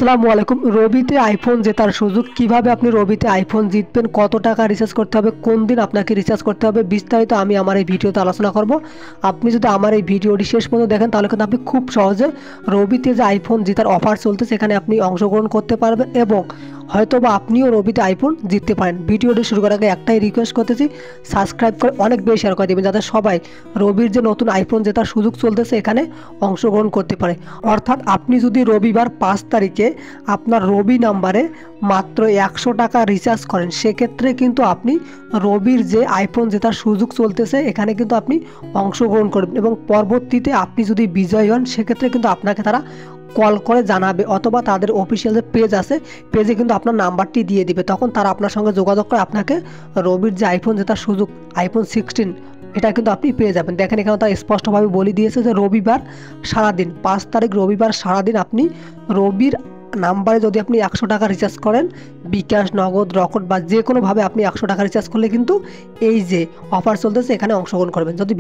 আসসালামু আলাইকুম। রবিতে আইফোন জেতার সুযোগ, কিভাবে আপনি রবিতে আইফোন জিতবেন, কত টাকা রিচার্জ করতে হবে, কোন দিন আপনাকে রিচার্জ করতে হবে, বিস্তারিত আমি আমার এই ভিডিওতে আলোচনা করব। আপনি যদি আমার এই ভিডিওটি শেষ পর্যন্ত দেখেন তাহলে কিন্তু আপনি খুব সহজে রবিতে যে আইফোন জেতার অফার চলছে সেখানে আপনি অংশগ্রহণ করতে পারবেন এবং হয়তোবা আপনিও রবিতে আইফোন জিততে পারেন। ভিডিওটি শুরু করার আগে একটাই রিকোয়েস্ট করতেছি, সাবস্ক্রাইব করে অনেক বেশি শেয়ার করে দেবেন যাতে সবাই রবির যে নতুন আইফোন জেতার সুযোগ চলতেছে এখানে অংশগ্রহণ করতে পারে। অর্থাৎ আপনি যদি রবিবার 5 তারিখে আপনার রবি নাম্বারে মাত্র 100 টাকা রিচার্জ করেন, সেক্ষেত্রে কিন্তু আপনি রবির যে আইফোন জেতার সুযোগ চলতেছে এখানে কিন্তু আপনি অংশগ্রহণ করবেন এবং পরবর্তীতে আপনি যদি বিজয়ী হন সেক্ষেত্রে কিন্তু আপনাকে তারা কল করে জানাবে অথবা তাদের অফিসিয়াল যে পেজ আছে পেজে কিন্তু আপনার নাম্বারটি দিয়ে দিবে, তখন তারা আপনার সঙ্গে যোগাযোগ করে আপনাকে রবির যে আইফোন জেতার সুযোগ আইফোন 16 এটা কিন্তু আপনি পেয়ে যাবেন। দেখেন এখানে তারা স্পষ্টভাবে বলে দিয়েছে যে রবিবার সারাদিন 5 তারিখ রবিবার সারাদিন আপনি রবির নাম্বারে যদি আপনি 100 টাকা রিচার্জ করেন, বিকাশ, নগদ, রকেট বা যে কোনোভাবে আপনি 100 টাকা রিচার্জ করলে কিন্তু এই যে অফার চলতেছে এখানে অংশগ্রহণ করবেন। যদি